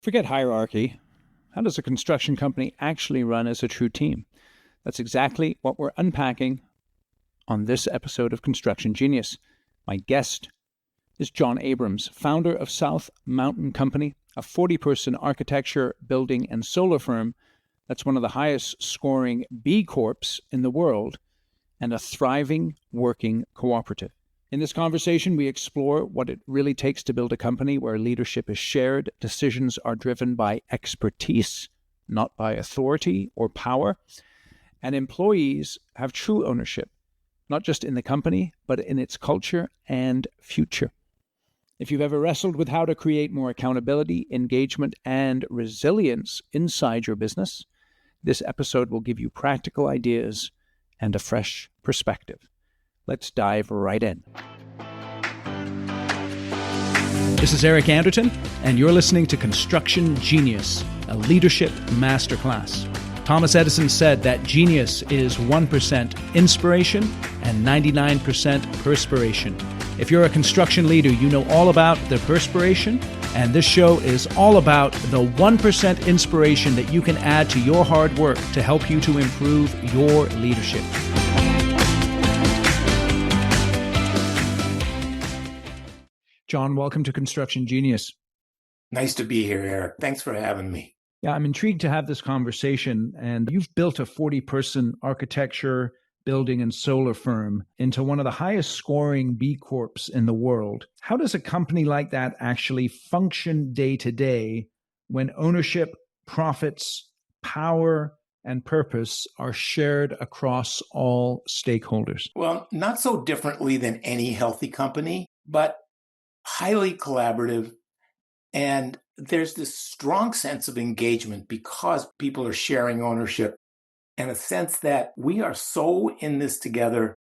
Forget hierarchy. How does a construction company actually run as a true team? That's exactly what we're unpacking on this episode of Construction Genius. My guest is John Abrams, founder of South Mountain Company, a 40-person architecture, building, and solar firm that's one of the highest scoring B Corps in the world and a thriving working cooperative. In this conversation, we explore what it really takes to build a company where leadership is shared, decisions are driven by expertise, not by authority or power, and employees have true ownership, not just in the company, but in its culture and future. If you've ever wrestled with how to create more accountability, engagement, and resilience inside your business, this episode will give you practical ideas and a fresh perspective. Let's dive right in. This is Eric Anderton, and you're listening to Construction Genius, a leadership masterclass. Thomas Edison said that genius is 1% inspiration and 99% perspiration. If you're a construction leader, you know all about the perspiration, and this show is all about the 1% inspiration that you can add to your hard work to help you to improve your leadership. John, welcome to Construction Genius. Nice to be here, Eric. Thanks for having me. Yeah, I'm intrigued to have this conversation. And you've built a 40-person architecture, building, and solar firm into one of the highest scoring B Corps in the world. How does a company like that actually function day to day when ownership, profits, power, and purpose are shared across all stakeholders? Well, not so differently than any healthy company, but highly collaborative. And there's this strong sense of engagement because people are sharing ownership and a sense that we are so in this together.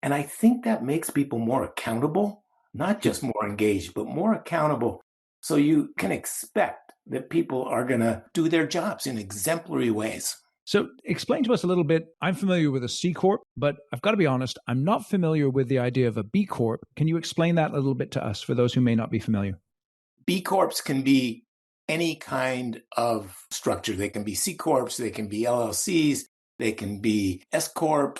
And I think that makes people more accountable, not just more engaged, but more accountable. So you can expect that people are going to do their jobs in exemplary ways. So explain to us a little bit. I'm familiar with a C Corp, but I've got to be honest, I'm not familiar with the idea of a B Corp. Can you explain that a little bit to us for those who may not be familiar? B Corps can be any kind of structure. They can be C Corps, they can be LLCs, they can be S Corps,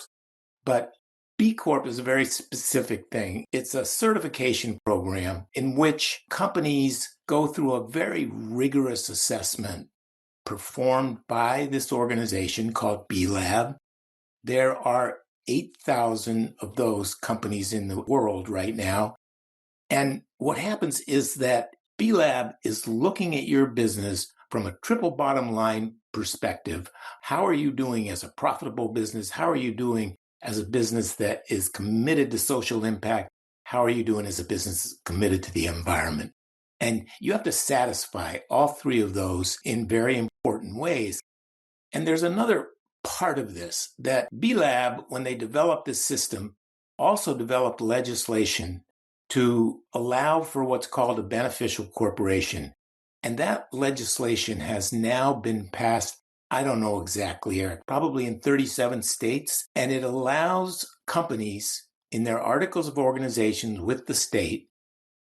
but B Corp is a very specific thing. It's a certification program in which companies go through a very rigorous assessment performed by this organization called B Lab. There are 8,000 of those companies in the world right now. And what happens is that B Lab is looking at your business from a triple bottom line perspective. How are you doing as a profitable business? How are you doing as a business that is committed to social impact? How are you doing as a business committed to the environment? And you have to satisfy all three of those in very important ways. And there's another part of this that B Lab, when they developed this system, also developed legislation to allow for what's called a beneficial corporation. And that legislation has now been passed, I don't know exactly, Eric, probably in 37 states. And it allows companies in their articles of organization with the state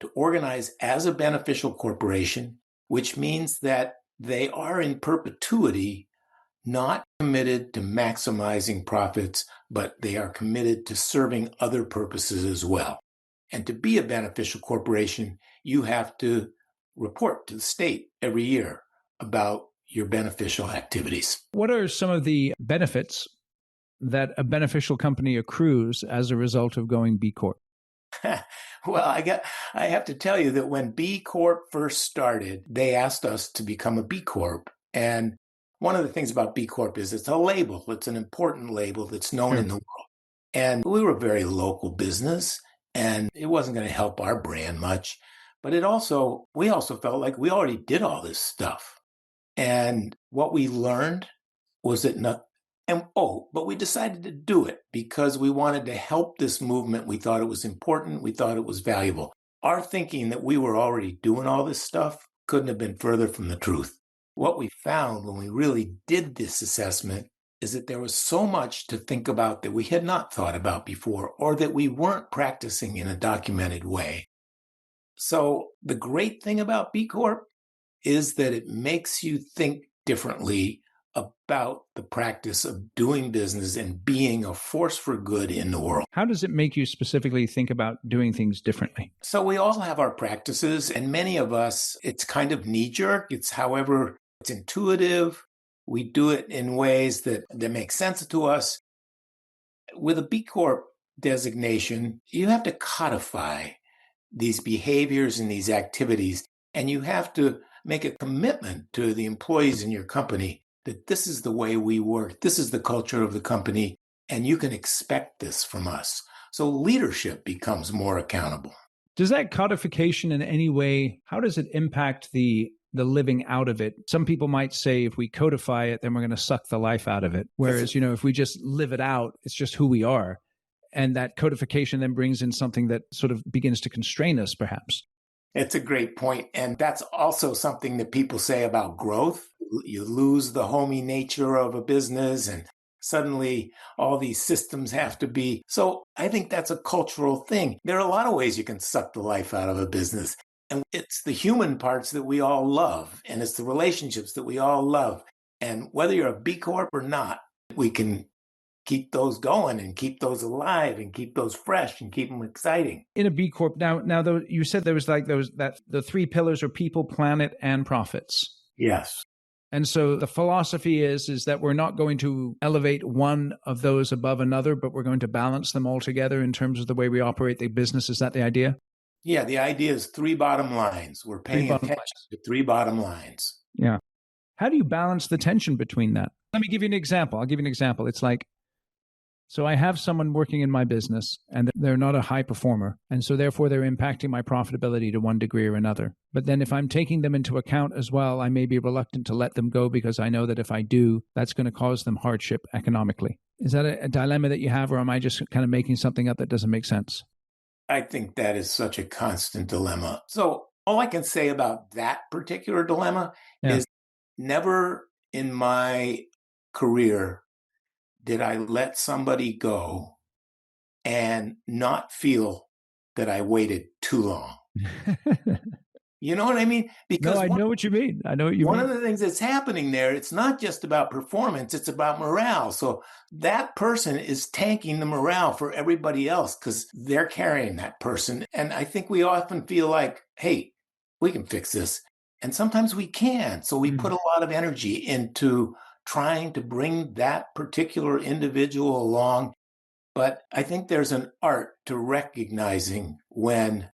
to organize as a beneficial corporation, which means that they are in perpetuity not committed to maximizing profits, but they are committed to serving other purposes as well. And to be a beneficial corporation, you have to report to the state every year about your beneficial activities. What are some of the benefits that a beneficial company accrues as a result of going B Corp? Well, I have to tell you that when B Corp first started, they asked us to become a B Corp. And one of the things about B Corp is it's a label. It's an important label that's known in the world. And we were a very local business, and it wasn't going to help our brand much. But we also felt like we already did all this stuff. And what we learned was that but we decided to do it because we wanted to help this movement. We thought it was important. We thought it was valuable. Our thinking that we were already doing all this stuff couldn't have been further from the truth. What we found when we really did this assessment is that there was so much to think about that we had not thought about before, or that we weren't practicing in a documented way. So the great thing about B Corp is that it makes you think differently about the practice of doing business and being a force for good in the world. How does it make you specifically think about doing things differently? So we all have our practices, and many of us, it's kind of knee-jerk. However, it's intuitive. We do it in ways that make sense to us. With a B Corp designation, you have to codify these behaviors and these activities, and you have to make a commitment to the employees in your company that this is the way we work, this is the culture of the company, and you can expect this from us. So leadership becomes more accountable. Does that codification in any way, how does it impact the living out of it? Some people might say if we codify it, then we're going to suck the life out of it. Whereas, if we just live it out, it's just who we are. And that codification then brings in something that sort of begins to constrain us, perhaps. It's a great point. And that's also something that people say about growth. You lose the homey nature of a business and suddenly all these systems have to be. So I think that's a cultural thing. There are a lot of ways you can suck the life out of a business. And it's the human parts that we all love. And it's the relationships that we all love. And whether you're a B Corp or not, we can keep those going and keep those alive and keep those fresh and keep them exciting. In a B Corp, now though, you said there was the three pillars are people, planet, and profits. Yes. And so the philosophy is that we're not going to elevate one of those above another, but we're going to balance them all together in terms of the way we operate the business. Is that the idea? Yeah, the idea is three bottom lines. We're paying attention to three bottom lines. Yeah. How do you balance the tension between that? Let me give you an example. I'll give you an example. It's like, so I have someone working in my business and they're not a high performer. And so therefore they're impacting my profitability to one degree or another. But then if I'm taking them into account as well, I may be reluctant to let them go because I know that if I do, that's going to cause them hardship economically. Is that a dilemma that you have, or am I just kind of making something up that doesn't make sense? I think that is such a constant dilemma. So all I can say about that particular dilemma is never in my career did I let somebody go and not feel that I waited too long. You know what I mean? Because I know what you mean. I know what you mean. One of the things that's happening there, it's not just about performance, it's about morale. So that person is tanking the morale for everybody else because they're carrying that person. And I think we often feel like, hey, we can fix this. And sometimes we can. So we put a lot of energy into trying to bring that particular individual along. But I think there's an art to recognizing when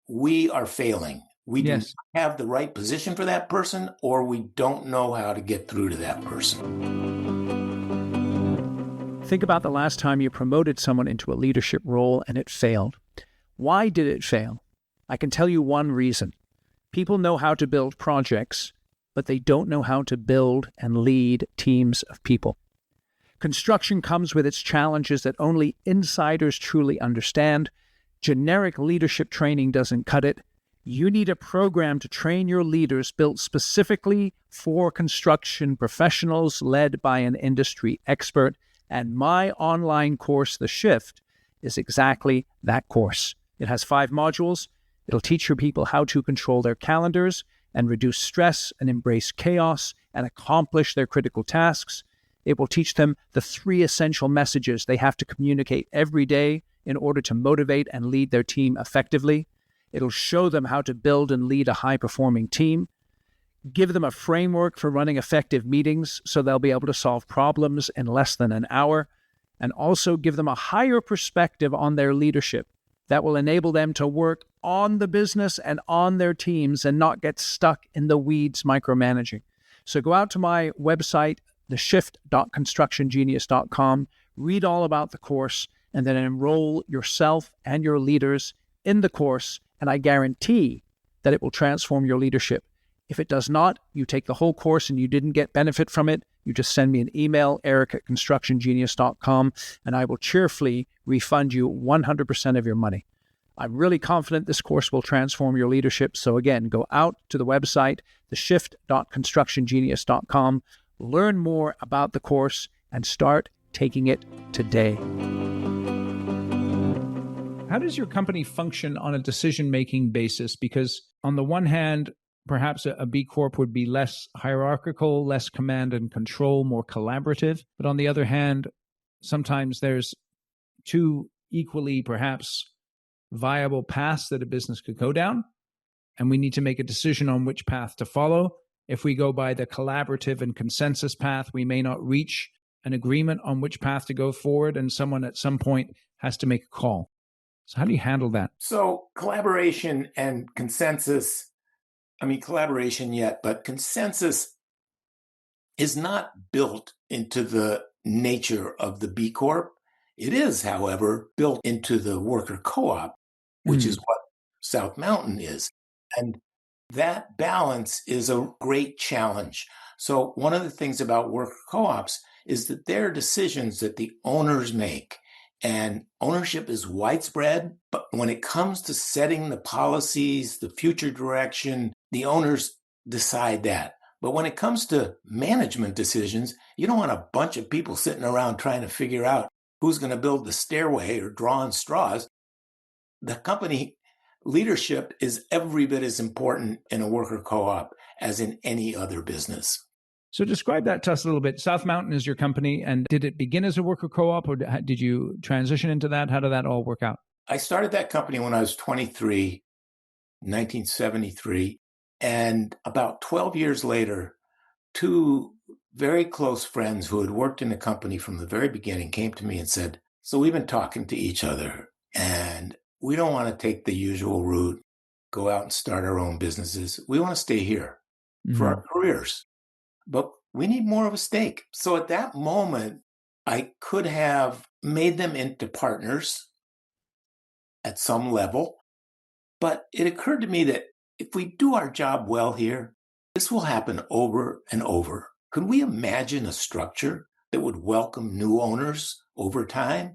we are failing. We do not have the right position for that person, or we don't know how to get through to that person. Think about the last time you promoted someone into a leadership role and it failed. Why did it fail? I can tell you one reason. People know how to build projects, but they don't know how to build and lead teams of people. Construction comes with its challenges that only insiders truly understand. Generic leadership training doesn't cut it. You need a program to train your leaders built specifically for construction professionals led by an industry expert. And my online course, The Shift, is exactly that course. It has 5 modules. It'll teach your people how to control their calendars and reduce stress and embrace chaos and accomplish their critical tasks. It will teach them the 3 essential messages they have to communicate every day in order to motivate and lead their team effectively. It'll show them how to build and lead a high-performing team, give them a framework for running effective meetings so they'll be able to solve problems in less than an hour, and also give them a higher perspective on their leadership that will enable them to work on the business and on their teams and not get stuck in the weeds micromanaging. So go out to my website, theshift.constructiongenius.com, read all about the course, and then enroll yourself and your leaders in the course, and I guarantee that it will transform your leadership. If it does not, you take the whole course and you didn't get benefit from it, you just send me an email, eric@constructiongenius.com, and I will cheerfully refund you 100% of your money. I'm really confident this course will transform your leadership. So again, go out to the website, theshift.constructiongenius.com, learn more about the course, and start taking it today. How does your company function on a decision-making basis? Because on the one hand, perhaps a B Corp would be less hierarchical, less command and control, more collaborative. But on the other hand, sometimes there's two equally perhaps viable paths that a business could go down, and we need to make a decision on which path to follow. If we go by the collaborative and consensus path, we may not reach an agreement on which path to go forward, and someone at some point has to make a call. So how do you handle that? So collaboration and consensus, collaboration yet, but consensus is not built into the nature of the B Corp. It is, however, built into the worker co-op, which is what South Mountain is. And that balance is a great challenge. So one of the things about worker co-ops is that they're decisions that the owners make. And ownership is widespread, but when it comes to setting the policies, the future direction, the owners decide that. But when it comes to management decisions, you don't want a bunch of people sitting around trying to figure out who's going to build the stairway or drawing straws. The company leadership is every bit as important in a worker co-op as in any other business. So describe that to us a little bit. South Mountain is your company, and did it begin as a worker co-op, or did you transition into that? How did that all work out? I started that company when I was 23, 1973, and about 12 years later, two very close friends who had worked in the company from the very beginning came to me and said, so we've been talking to each other, and we don't want to take the usual route, go out and start our own businesses. We want to stay here for our careers, but we need more of a stake. So at that moment, I could have made them into partners at some level, but it occurred to me that if we do our job well here, this will happen over and over. Could we imagine a structure that would welcome new owners over time?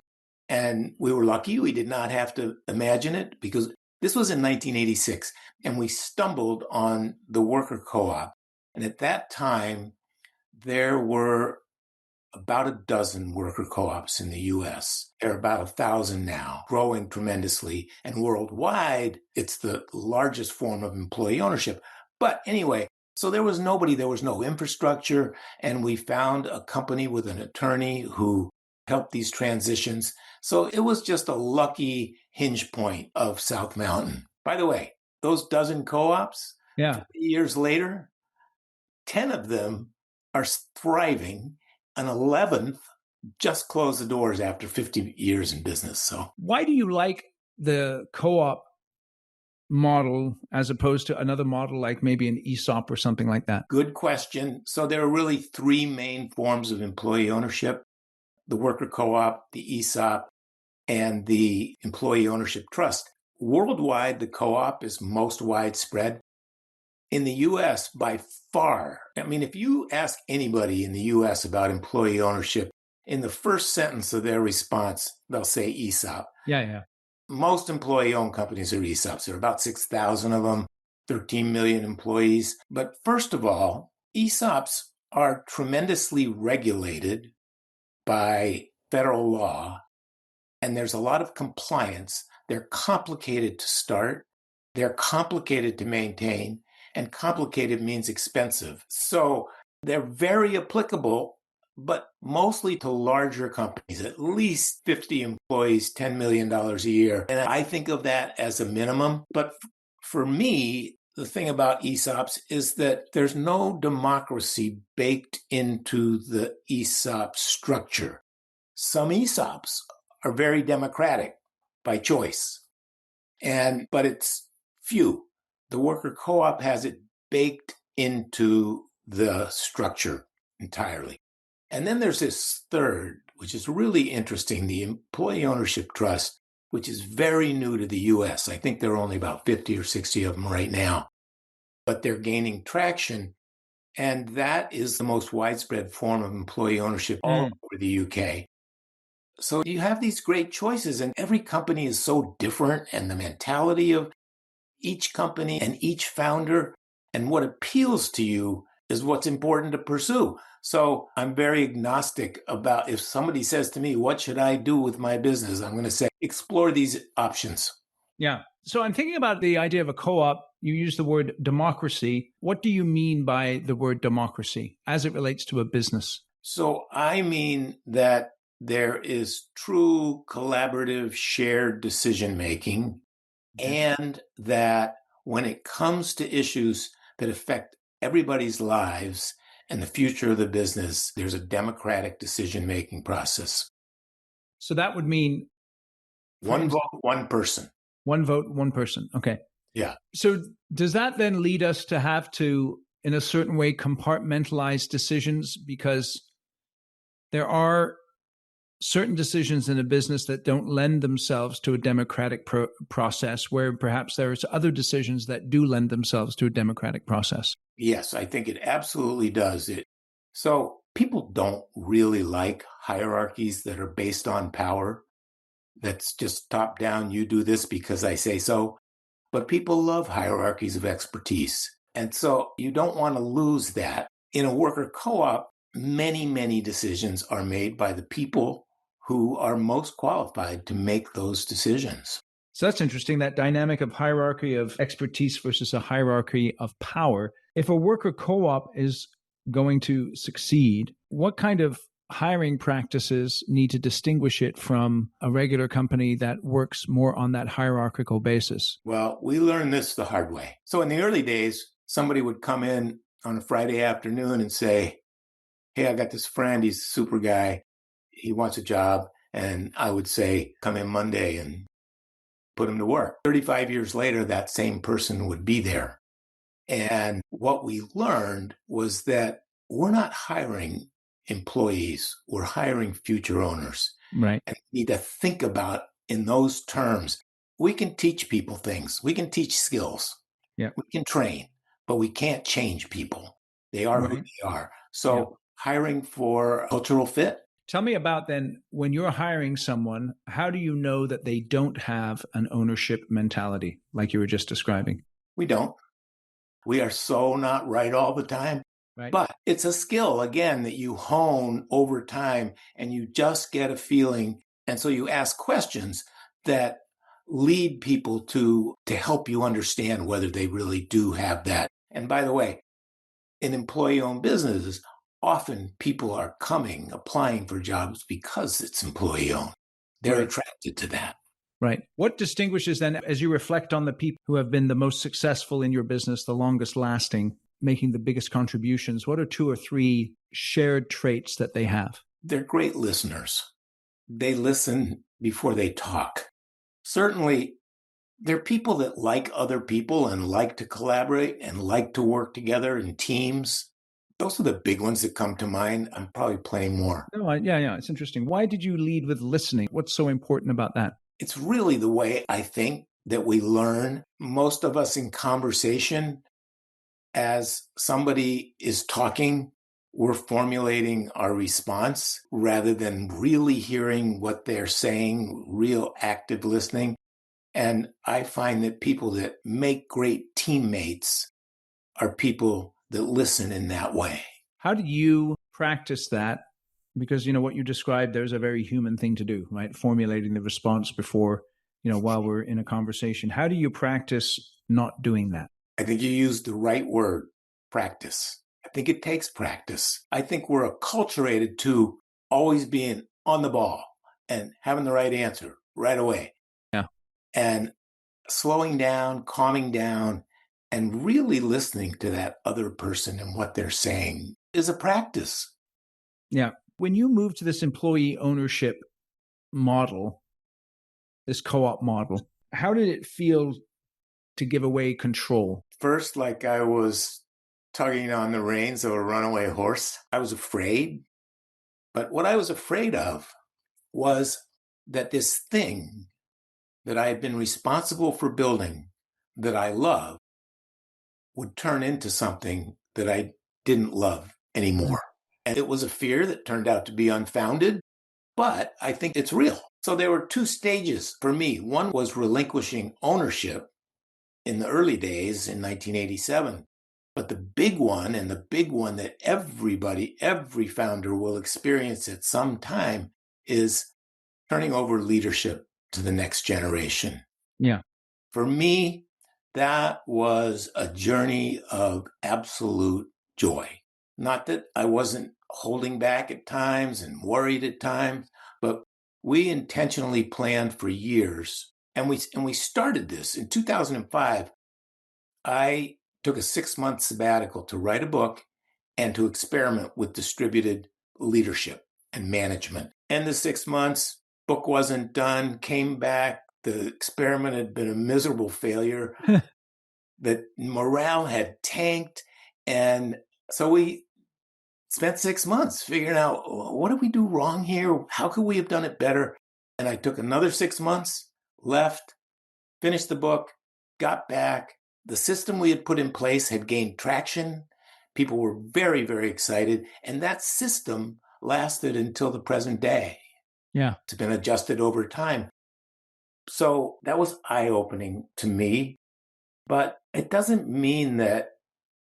And we were lucky we did not have to imagine it, because this was in 1986, and we stumbled on the worker co-op. And at that time, there were about a dozen worker co-ops in the U.S. There are about 1,000 now, growing tremendously. And worldwide, it's the largest form of employee ownership. But anyway, so there was nobody, there was no infrastructure. And we found a company with an attorney who helped these transitions. So it was just a lucky hinge point of South Mountain. By the way, those dozen co-ops, 3 years later, 10 of them are thriving. An 11th just closed the doors after 50 years in business. So why do you like the co-op model as opposed to another model like maybe an ESOP or something like that? Good question. So there are really three main forms of employee ownership: the worker co-op, the ESOP, and the employee ownership trust. Worldwide, the co-op is most widespread. In the U.S., by far, if you ask anybody in the U.S. about employee ownership, in the first sentence of their response, they'll say ESOP. Yeah. Most employee-owned companies are ESOPs. There are about 6,000 of them, 13 million employees. But first of all, ESOPs are tremendously regulated by federal law, and there's a lot of compliance. They're complicated to start. They're complicated to maintain. And complicated means expensive. So they're very applicable, but mostly to larger companies, at least 50 employees, $10 million a year. And I think of that as a minimum. But for me, the thing about ESOPs is that there's no democracy baked into the ESOP structure. Some ESOPs are very democratic by choice, but it's few. The worker co-op has it baked into the structure entirely. And then there's this third, which is really interesting, the employee ownership trust, which is very new to the U.S. I think there are only about 50 or 60 of them right now, but they're gaining traction. And that is the most widespread form of employee ownership all over the UK. So you have these great choices, and every company is so different, and the mentality of each company and each founder and what appeals to you is what's important to pursue. So I'm very agnostic about, if somebody says to me, what should I do with my business? I'm going to say, explore these options. Yeah. So I'm thinking about the idea of a co-op. You use the word democracy. What do you mean by the word democracy as it relates to a business? So I mean that there is true collaborative shared decision making, and that when it comes to issues that affect everybody's lives and the future of the business, there's a democratic decision making process. So that would mean One vote, one person. one vote, one person. Okay. Yeah. So does that then lead us to have to, in a certain way, compartmentalize decisions? Because there are certain decisions in a business that don't lend themselves to a democratic process, where perhaps there's other decisions that do lend themselves to a democratic process. Yes, I think it absolutely does. So people don't really like hierarchies that are based on power. That's just top down. You do this because I say so. But people love hierarchies of expertise. And so you don't want to lose that. In a worker co-op, many, many decisions are made by the people who are most qualified to make those decisions. So that's interesting, that dynamic of hierarchy of expertise versus a hierarchy of power. If a worker co-op is going to succeed, what kind of hiring practices need to distinguish it from a regular company that works more on that hierarchical basis? Well, we learned this the hard way. So in the early days, somebody would come in on a Friday afternoon and say, hey, I got this friend. He's a super guy. He wants a job. And I would say, come in Monday and put him to work. 35 years later, that same person would be there. And what we learned was that we're not hiring employees, we're hiring future owners. Right. And we need to think about in those terms. We can teach people things, we can teach skills, Yeah. we can train, but we can't change people. They are who they are. So hiring for cultural fit. Tell me about then, when you're hiring someone, how do you know that they don't have an ownership mentality like you were just describing? We don't. We are so not right all the time. Right. But it's a skill, again, that you hone over time and you just get a feeling. And so you ask questions that lead people to help you understand whether they really do have that. And by the way, in employee-owned businesses, often people are applying for jobs because it's employee-owned. They're attracted to that. Right. What distinguishes then, as you reflect on the people who have been the most successful in your business, the longest lasting, making the biggest contributions, what are 2 or 3 shared traits that they have? They're great listeners. They listen before they talk. Certainly, they're people that like other people and like to collaborate and like to work together in teams. Those are the big ones that come to mind. I'm probably playing more. No, yeah, it's interesting. Why did you lead with listening? What's so important about that? It's really the way I think that we learn. Most of us in conversation, as somebody is talking, we're formulating our response rather than really hearing what they're saying, real active listening. And I find that people that make great teammates are people that listen in that way. How do you practice that? Because, what you described, there's a very human thing to do, right? Formulating the response before, while we're in a conversation. How do you practice not doing that? I think you used the right word, practice. I think it takes practice. I think we're acculturated to always being on the ball and having the right answer right away. Yeah. And slowing down, calming down, and really listening to that other person and what they're saying is a practice. Yeah. When you move to this employee ownership model, this co-op model, how did it feel to give away control? First, like I was tugging on the reins of a runaway horse. I was afraid. But what I was afraid of was that this thing that I had been responsible for building, that I love, would turn into something that I didn't love anymore. And it was a fear that turned out to be unfounded, but I think it's real. So there were 2 stages for me. One was relinquishing ownership in the early days in 1987. But the big one, and the big one that every founder will experience at some time, is turning over leadership to the next generation. Yeah. For me, That was a journey of absolute joy. Not that I wasn't holding back at times and worried at times, but we intentionally planned for years. And we started this in 2005. I took a 6-month sabbatical to write a book and to experiment with distributed leadership and management. And the 6 months, book wasn't done, came back. The experiment had been a miserable failure. The morale had tanked. And so we spent 6 months figuring out, what did we do wrong here? How could we have done it better? And I took another 6 months, left, finished the book, got back. The system we had put in place had gained traction. People were very, very excited. And that system lasted until the present day. Yeah. It's been adjusted over time. So that was eye-opening to me. But it doesn't mean that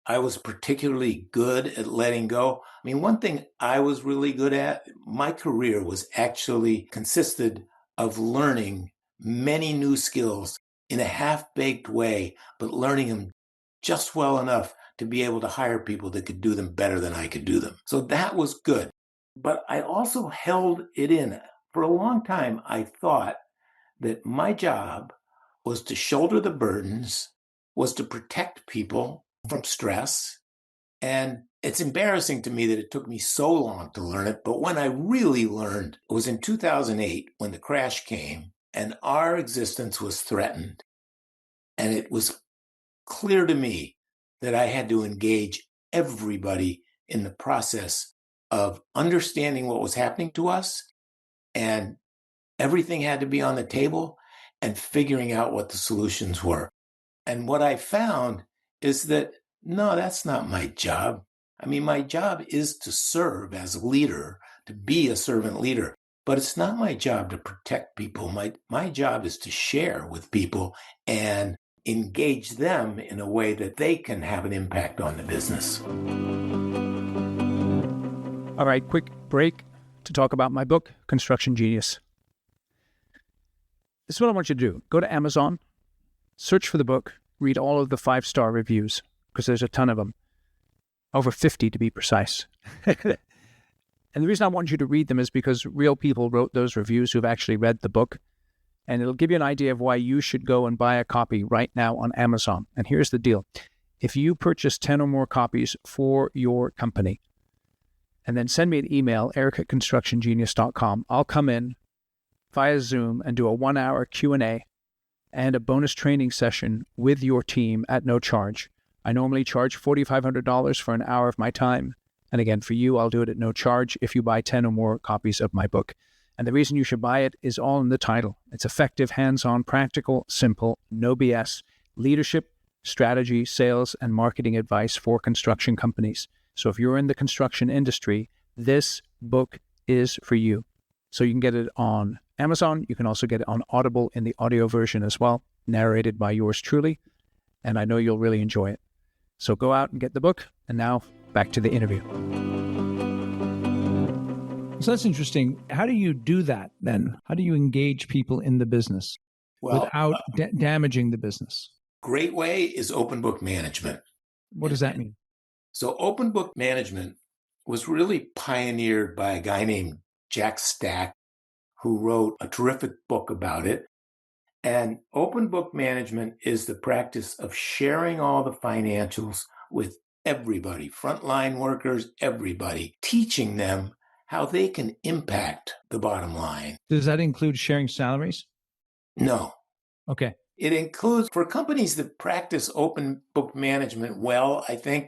I was particularly good at letting go. I mean, one thing I was really good at, my career was actually consisted of learning many new skills in a half-baked way, but learning them just well enough to be able to hire people that could do them better than I could do them. So that was good. But I also held it in. For a long time, I thought that my job was to shoulder the burdens, was to protect people from stress. And it's embarrassing to me that it took me so long to learn it. But when I really learned, it was in 2008 when the crash came and our existence was threatened. And it was clear to me that I had to engage everybody in the process of understanding what was happening to us, and everything had to be on the table, and figuring out what the solutions were. And what I found is that, no, that's not my job. I mean, my job is to serve as a leader, to be a servant leader, but it's not my job to protect people. My job is to share with people and engage them in a way that they can have an impact on the business. All right, quick break to talk about my book, Construction Genius. This is what I want you to do. Go to Amazon, search for the book, read all of the 5-star reviews, because there's a ton of them. Over 50 to be precise. And the reason I want you to read them is because real people wrote those reviews who've actually read the book. And it'll give you an idea of why you should go and buy a copy right now on Amazon. And here's the deal. If you purchase 10 or more copies for your company, and then send me an email, eric@constructiongenius.com, I'll come in via Zoom and do a 1-hour Q&A and a bonus training session with your team at no charge. I normally charge $4,500 for an hour of my time. And again, for you, I'll do it at no charge if you buy 10 or more copies of my book. And the reason you should buy it is all in the title. It's effective, hands-on, practical, simple, no BS, leadership, strategy, sales, and marketing advice for construction companies. So if you're in the construction industry, this book is for you. So you can get it on Amazon. You can also get it on Audible in the audio version as well, narrated by yours truly. And I know you'll really enjoy it. So go out and get the book. And now back to the interview. So that's interesting. How do you do that then? How do you engage people in the business without damaging the business? Great way is open book management. What does that mean? So open book management was really pioneered by a guy named Jack Stack, who wrote a terrific book about it. And open book management is the practice of sharing all the financials with everybody, frontline workers, everybody, teaching them how they can impact the bottom line. Does that include sharing salaries? No. Okay. It includes, for companies that practice open book management well, I think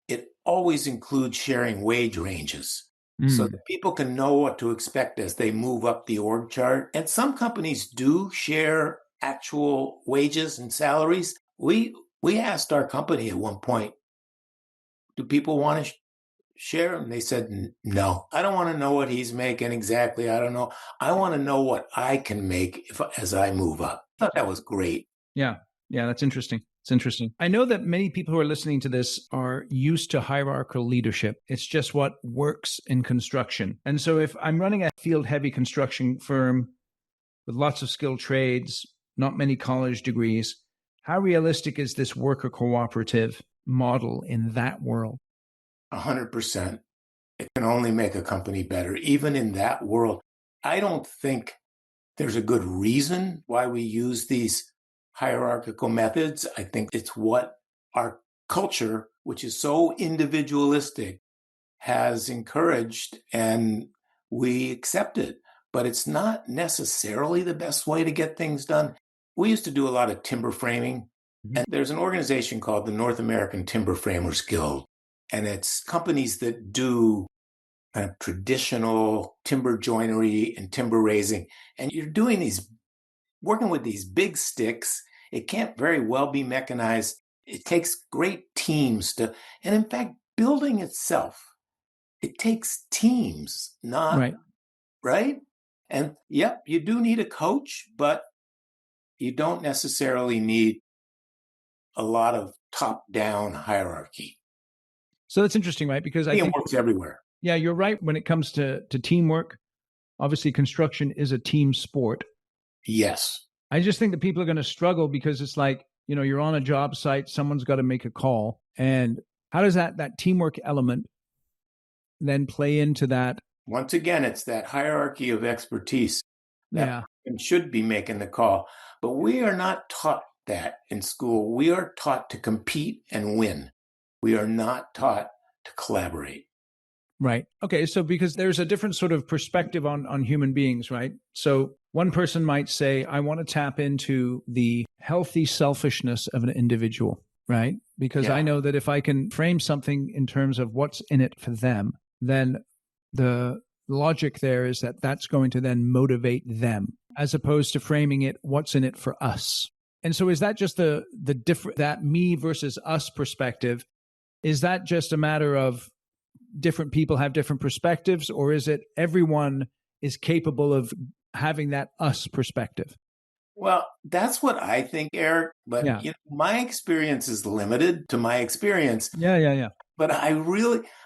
it always includes sharing wage ranges so that people can know what to expect as they move up the org chart. And some companies do share actual wages and salaries. We asked our company at one point, do people want to share them? They said, no, I don't want to know what he's making exactly. I don't know. I want to know what I can make as I move up. I thought that was great. Yeah, that's interesting. It's interesting. I know that many people who are listening to this are used to hierarchical leadership. It's just what works in construction. And so if I'm running a field-heavy construction firm with lots of skilled trades, not many college degrees, How realistic is this worker cooperative model in that world? 100%. It can only make a company better. Even in that world, I don't think there's a good reason why we use these hierarchical methods. I think it's what our culture, which is so individualistic, has encouraged, and we accept it. But it's not necessarily the best way to get things done. We used to do a lot of timber framing, and there's an organization called the North American Timber Framers Guild, and it's companies that do kind of traditional timber joinery and timber raising. And you're working with these big sticks. It can't very well be mechanized. It takes great teams and in fact, building itself, it takes teams, not, right? And yep, you do need a coach, but you don't necessarily need a lot of top-down hierarchy. So that's interesting, right? Because I think it works everywhere. Yeah, you're right. When it comes to teamwork, obviously construction is a team sport. Yes. I just think that people are going to struggle because it's like, you're on a job site, someone's got to make a call. And how does that teamwork element then play into that? Once again, it's that hierarchy of expertise that should be making the call. But we are not taught that in school. We are taught to compete and win. We are not taught to collaborate. Right. Okay. So because there's a different sort of perspective on human beings, right? So one person might say, I want to tap into the healthy selfishness of an individual, right? Because I know that if I can frame something in terms of what's in it for them, then the logic there is that that's going to then motivate them, as opposed to framing it, what's in it for us. And so is that just the different, that me versus us perspective? Is that just a matter of different people have different perspectives, or is it everyone is capable of having that us perspective? Well, that's what I think, Eric. But my experience is limited to my experience. Yeah. But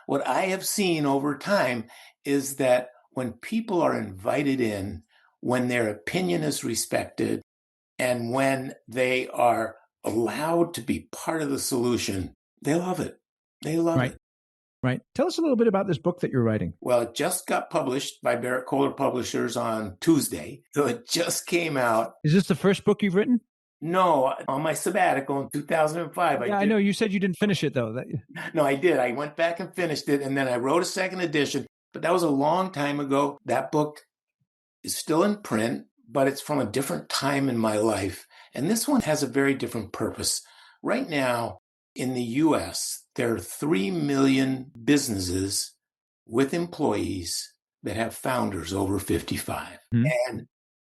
what I have seen over time is that when people are invited in, when their opinion is respected, and when they are allowed to be part of the solution, they love it. They love it. Right. Tell us a little bit about this book that you're writing. Well, it just got published by Barrett Kohler Publishers on Tuesday. So it just came out. Is this the first book you've written? No, on my sabbatical in 2005. I know. You said you didn't finish it, though. No, I did. I went back and finished it, and then I wrote a second edition. But that was a long time ago. That book is still in print, but it's from a different time in my life. And this one has a very different purpose. Right now, in the U.S., there are 3 million businesses with employees that have founders over 55. Mm-hmm. And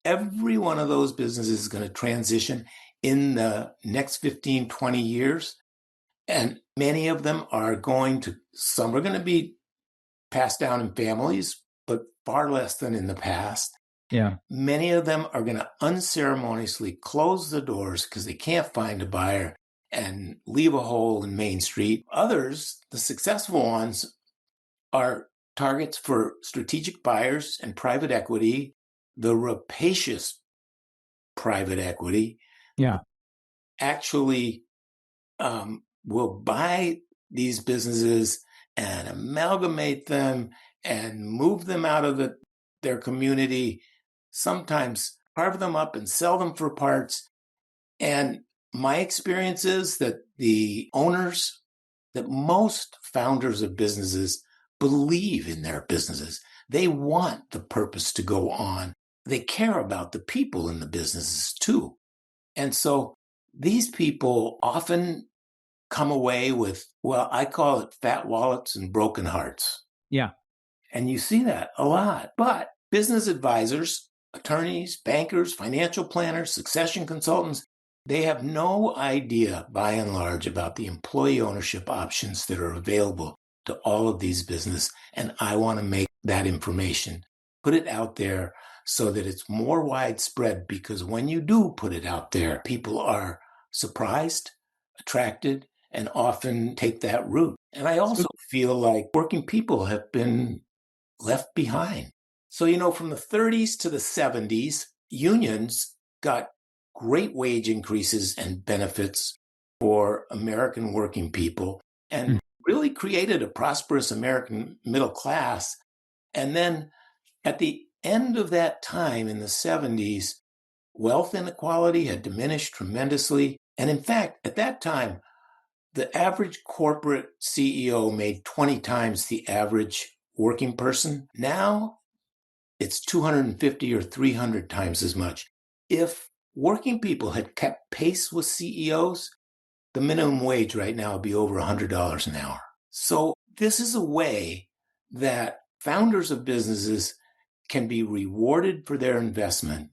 every one of those businesses is going to transition in the next 15, 20 years. And many of them some are going to be passed down in families, but far less than in the past. Yeah. Many of them are going to unceremoniously close the doors because they can't find a buyer and leave a hole in Main Street. Others, the successful ones, are targets for strategic buyers and private equity, the rapacious private equity. Yeah. Actually will buy these businesses and amalgamate them and move them out of their community, sometimes carve them up and sell them for parts. And my experience is that that most founders of businesses believe in their businesses. They want the purpose to go on. They care about the people in the businesses too. And so these people often come away with, well, I call it fat wallets and broken hearts. Yeah. And you see that a lot. But business advisors, attorneys, bankers, financial planners, succession consultants, they have no idea, by and large, about the employee ownership options that are available to all of these businesses. And I want to make that information, put it out there so that it's more widespread, because when you do put it out there, people are surprised, attracted, and often take that route. And I also feel like working people have been left behind. So, from the 30s to the 70s, unions got great wage increases and benefits for American working people and really created a prosperous American middle class. And then at the end of that time in the 70s, wealth inequality had diminished tremendously. And in fact, at that time, the average corporate CEO made 20 times the average working person. Now it's 250 or 300 times as much. If working people had kept pace with CEOs, the minimum wage right now would be over $100 an hour. So this is a way that founders of businesses can be rewarded for their investment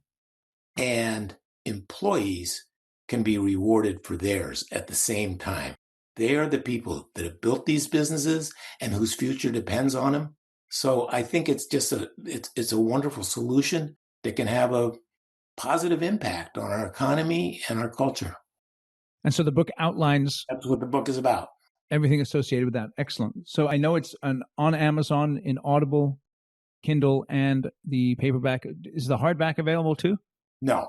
and employees can be rewarded for theirs at the same time. They are the people that have built these businesses and whose future depends on them. So I think it's just it's a wonderful solution that can have a positive impact on our economy and our culture. And so the book outlines... That's what the book is about. Everything associated with that. Excellent. So I know it's on Amazon, in Audible, Kindle, and the paperback. Is the hardback available too? No.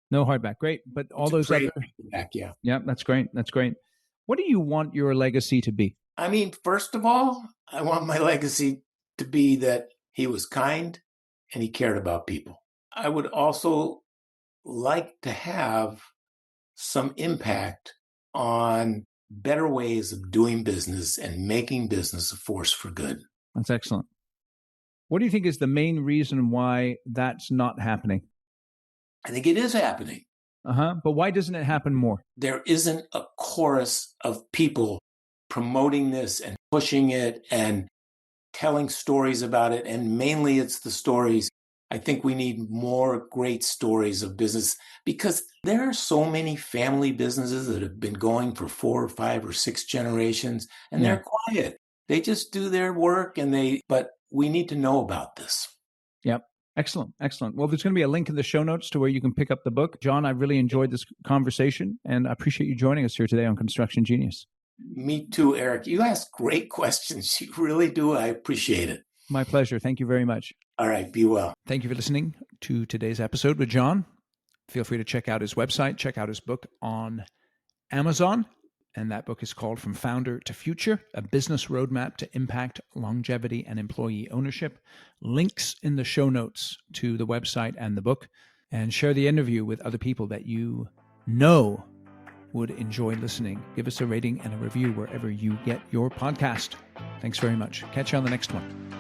No hardback. Great. But all those other... Paperback, yeah. Yeah, that's great. That's great. What do you want your legacy to be? I mean, first of all, I want my legacy to be that he was kind and he cared about people. I would also like to have some impact on better ways of doing business and making business a force for good. That's excellent. What do you think is the main reason why that's not happening? I think it is happening. But why doesn't it happen more? There isn't a chorus of people promoting this and pushing it and telling stories about it. And mainly it's the stories. I think we need more great stories of business because there are so many family businesses that have been going for 4 or 5 or 6 generations and they're quiet. They just do their work but we need to know about this. Yep. Excellent. Excellent. Well, there's going to be a link in the show notes to where you can pick up the book. John, I really enjoyed this conversation and I appreciate you joining us here today on Construction Genius. Me too, Eric. You ask great questions. You really do. I appreciate it. My pleasure. Thank you very much. All right. Be well. Thank you for listening to today's episode with John. Feel free to check out his website, check out his book on Amazon. And that book is called From Founder to Future, A Business Roadmap to Impact, Longevity, and Employee Ownership. Links in the show notes to the website and the book. And share the interview with other people that you know would enjoy listening. Give us a rating and a review wherever you get your podcast. Thanks very much. Catch you on the next one.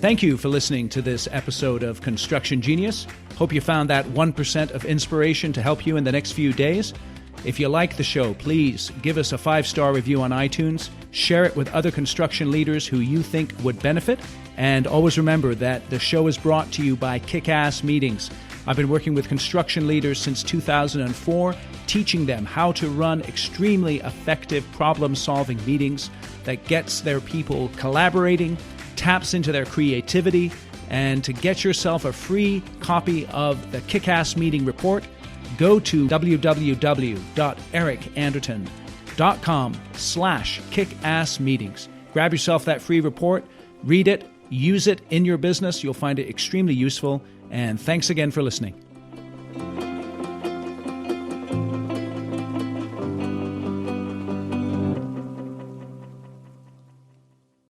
Thank you for listening to this episode of Construction Genius. Hope you found that 1% of inspiration to help you in the next few days. If you like the show, please give us a 5-star review on iTunes, share it with other construction leaders who you think would benefit, and always remember that the show is brought to you by Kick-Ass Meetings. I've been working with construction leaders since 2004, teaching them how to run extremely effective problem-solving meetings that gets their people collaborating, taps into their creativity, and to get yourself a free copy of the Kick-Ass Meeting Report, go to www.ericanderton.com/kickassmeetings. Grab yourself that free report, read it, use it in your business. You'll find it extremely useful. And thanks again for listening.